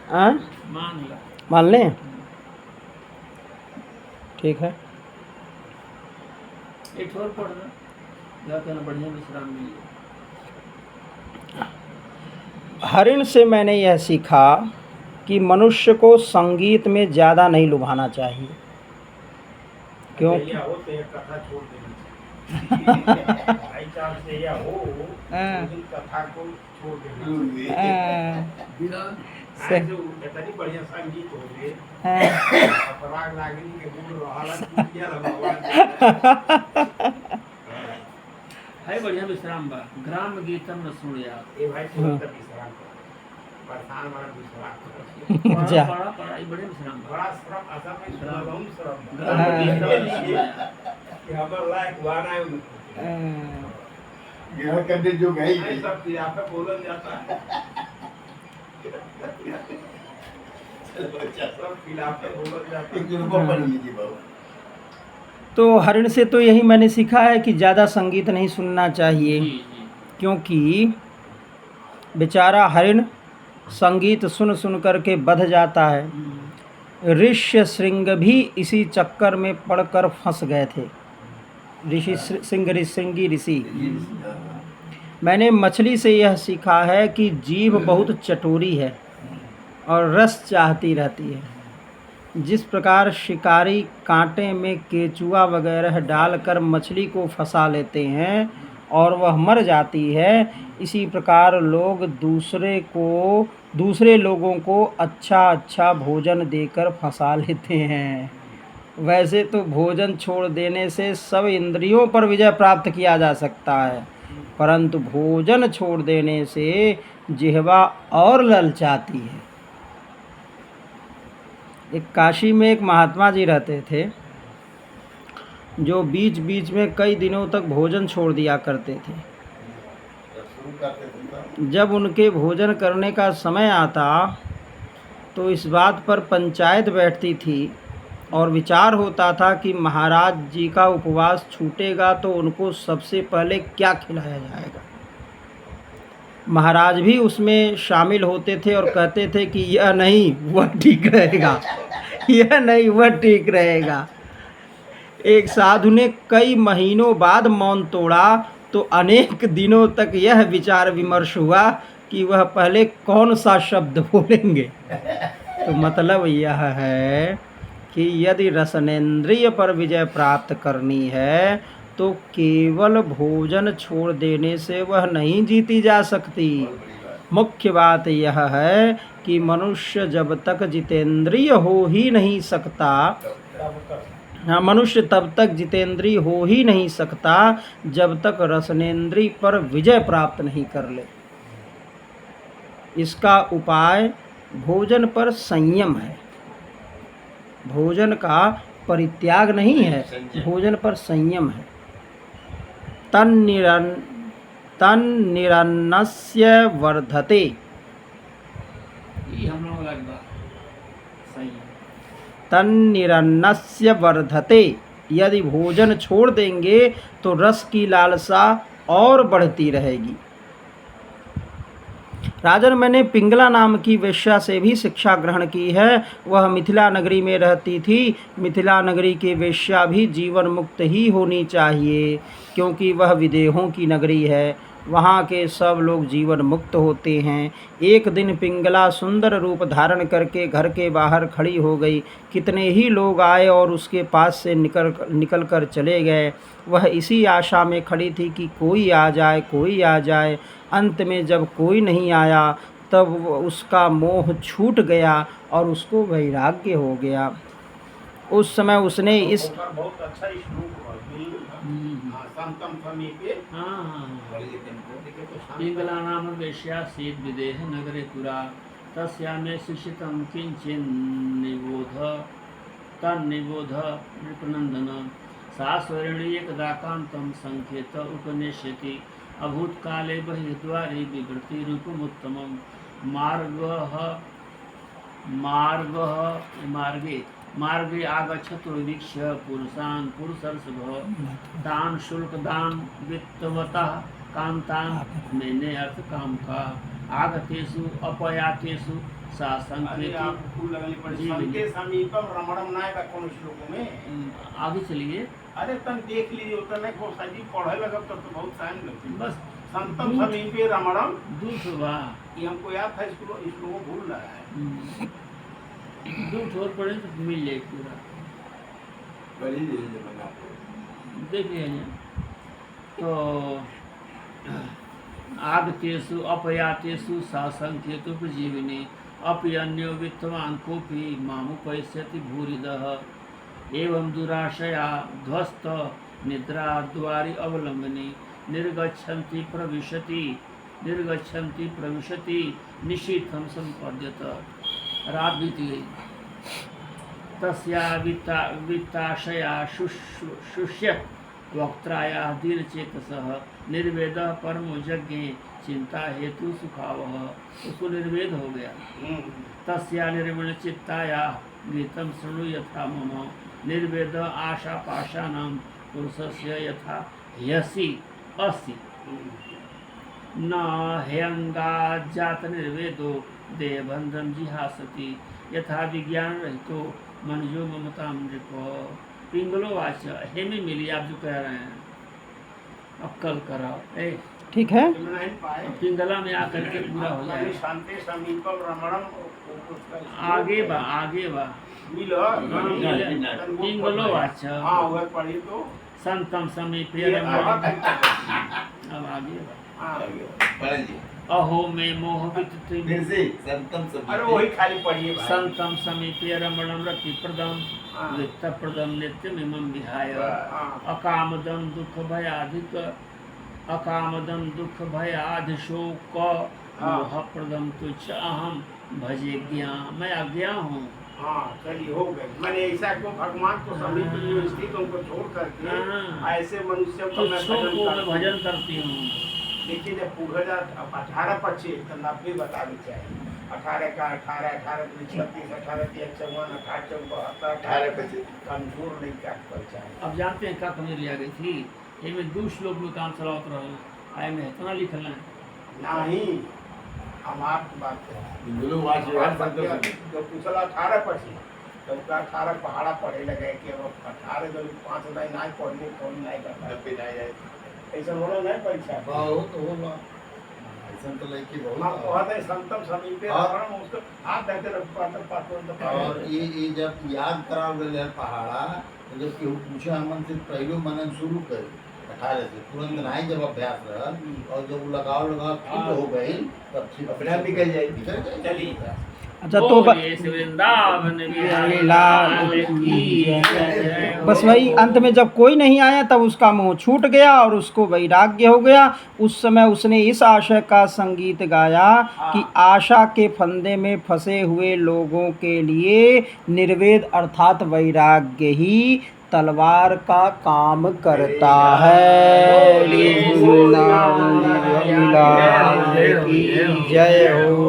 हाँ मान लें, ठीक है। एक और पढ़ रहा जाकर बढ़िया विश्राम मिले। हरिण से मैंने यह सीखा कि मनुष्य को संगीत में ज़्यादा नहीं लुभाना चाहिए, क्योंकि कथा छोड़ कथा को छोड़ देना बढ़िया संगीत हो गए अपराग नागरी के गुण है बढ़िया विश्राम बा। ग्राम गीतम न सुनिया ए भाई तो विश्राम कर परेशान वाला विश्राम जा बड़ा बड़ा बड़े विश्राम बा। बड़ा श्रम असल में श्रम कि हमर लायक वाना है यह कंडे जो गई सब यहाँ पे बोलन जाता है चलो बच्चा सब फिलहाल पे बोलन जाता है पढ़ लीजिए बाबू। तो हरिण से तो यही मैंने सीखा है कि ज़्यादा संगीत नहीं सुनना चाहिए, क्योंकि बेचारा हरिण संगीत सुन सुन करके बध जाता है। ऋष्य श्रृंग भी इसी चक्कर में पड़कर फंस गए थे, श्रृंगी ऋषि। मैंने मछली से यह सीखा है कि जीभ बहुत चटोरी है और रस चाहती रहती है। जिस प्रकार शिकारी कांटे में केचुआ वगैरह डालकर मछली को फंसा लेते हैं और वह मर जाती है, इसी प्रकार लोग दूसरे लोगों को अच्छा भोजन देकर फंसा लेते हैं। वैसे तो भोजन छोड़ देने से सब इंद्रियों पर विजय प्राप्त किया जा सकता है, परंतु भोजन छोड़ देने से जिह्वा और ललचाती है। एक काशी में एक महात्मा जी रहते थे, जो बीच बीच में कई दिनों तक भोजन छोड़ दिया करते थे। जब उनके भोजन करने का समय आता तो इस बात पर पंचायत बैठती थी और विचार होता था कि महाराज जी का उपवास छूटेगा तो उनको सबसे पहले क्या खिलाया जाएगा। महाराज भी उसमें शामिल होते थे और कहते थे कि यह नहीं वह ठीक रहेगा, यह नहीं वह ठीक रहेगा। एक साधु ने कई महीनों बाद मौन तोड़ा तो अनेक दिनों तक यह विचार विमर्श हुआ कि वह पहले कौन सा शब्द बोलेंगे। तो मतलब यह है कि यदि रसनेंद्रिय पर विजय प्राप्त करनी है तो केवल भोजन छोड़ देने से वह नहीं जीती जा सकती। मुख्य बात यह है कि मनुष्य जब तक जितेंद्रिय हो ही नहीं सकता, मनुष्य तब तक जितेंद्रिय हो ही नहीं सकता जब तक रसनेंद्रिय पर विजय प्राप्त नहीं कर ले। इसका उपाय भोजन पर संयम है, भोजन का परित्याग नहीं है, भोजन पर संयम है। तन्निरन्नस्य वर्धते, तन्निरन्नस्य वर्धते। यदि भोजन छोड़ देंगे तो रस की लालसा और बढ़ती रहेगी। राजन, मैंने पिंगला नाम की वेश्या से भी शिक्षा ग्रहण की है। वह मिथिला नगरी में रहती थी। मिथिला नगरी की वेश्या भी जीवन मुक्त ही होनी चाहिए, क्योंकि वह विदेहों की नगरी है। वहाँ के सब लोग जीवन मुक्त होते हैं। एक दिन पिंगला सुंदर रूप धारण करके घर के बाहर खड़ी हो गई। कितने ही लोग आए और उसके पास से निकल कर चले गए। वह इसी आशा में खड़ी थी कि कोई आ जाए, कोई आ जाए। अंत में जब कोई नहीं आया तब उसका मोह छूट गया और उसको वैराग्य हो गया। उस समय उसने इस बहुत अच्छा श्लोक पिंगला नाम वेश्या सीत विदेह नगरे पुरा तस्यामे शिक्षितं किंचिन्निबोध तन्निबोध नृपनंदन सा स्वरेणी एकदा कांतं संकेत उपनेष्यति अभूतकाले बहिर्द्वारे विवृति रूपमुत्तमं मार्गे आगच्छतुर्वीक्ष्य पुरुषान् पुरुषर्षभ तान् शुल्कदान् वित्तवतः कामताम मैंने अर्थ काम का आगतेषु अपयातेषु अरे सासंकेति आप फूल लगनी पड़ी जी, संके समीपम रमणम नाय का कौन श्लोक में आगे चलिए अरे तन देख लीजिए उतना को सजी पढ़े लगब तब तो बहुत टाइम लगती बस संतम दूध- समीपे रमणम दूठ बा ये हमको याद था इसको भूल रहा है दूठ और पड़े तो मिल जाए पूरा बड़ी दे बना देखिए यहाँ तो आगतेषु अपयातेषु सासंकेतु उपजीविनी अपयन्यो वित्तवान कोपि मामुपैष्यति भूरिदः एवं दुराशया ध्वस्त निद्रा द्वारि अवलंबनी निर्गच्छन्ति प्रविशति निशीथम संपद्यत। रात बीत गई। तस्या वित्ताशया शुष्यत वक्त्राया दीनचेतसः निर्वेदः परमो यज्ञे चिंता हेतु सुखावह। उसको निर्वेद हो गया। तस्या निर्मण चित्ताया गीतम शृणु यथा मम निर्वेद आशा पाशानां पुरुषस्य यथा यसी अस्ति न ह्यंगा जात निर्वेदो देहबंधम जिहासति यथा विज्ञान रहितो मनजो ममता नृप। पिंगलो वाच हे में मिली आप जो कह रहे हैं अक्कल कराओ ए ठीक है। नहीं पाए पिंगला में आकर के पूरा हो जाए। शांति समीपम रमणम आगे बा मिलो पिंगलो वाच हाँ वह पढ़ी तो संतम समीपे ये रमणम। अब अब आगे बा हाँ अहो में मोह वित्ति अरे वही खाली पढ़िए भाई संतम समीपे रमणम रति प्रदम हाँ। वित्त प्रदम नित्यमिमं विहाय हाँ। अकामदम दुख भयाधिशोक हाँ। मोह प्रदम तुच्छ अहम भजे ज्ञा। मैं अज्ञा हूँ। हाँ चलिए हो गए मैंने ऐसा को भगवान को समीप में स्थित उनको छोड़ करके हाँ। ऐसे मनुष्य को मैं तुच्छों को मैं भजन भजन करती हूँ। लेकिन जब पूरा 18-25 तो 90 बतानी चाहिए 18 का 18 36 18 54 18 72 18 कमजोर नहीं काट पर चाहिए। अब जानते हैं क्या कमी लिया गई थी ये में 2 श्लोक में काम चलावत रहा आए में इतना लिखल है नहीं हम आपकी बात कर रहे हैं जो पूछला 18-25 तो उसका 18 पहाड़ा पढ़े लगे कि अब 18 जब 5 नहीं नहीं पढ़ने कौन नहीं करता ऐसा होना नहीं परीक्षा बहुत होला ऐसा तो लेके हम बहुत कहते हैं संतम समीपे रमणम उसको हाथ धरते रखते पात्र और ये जब याद कराव गए पहाड़ा तो जब केहू पूछे हमन से पहले मनन शुरू कर 18 से तुरंत नहीं जब अभ्यास रहा और जब लगाव फिट हो गई तब ठीक अपने आप निकल जाएगी। निकल जाएगी। चलिए अच्छा तो बोलिए श्री वृंदावन बिहारी लाल लाल की जय हो। बस वही अंत में जब कोई नहीं आया तब उसका मोह छूट गया और उसको वैराग्य हो गया। उस समय उसने इस आशय का संगीत गाया कि आशा के फंदे में फंसे हुए लोगों के लिए निर्वेद अर्थात वैराग्य ही तलवार का काम करता है। वृंदावन बिहारी लाल की जय हो।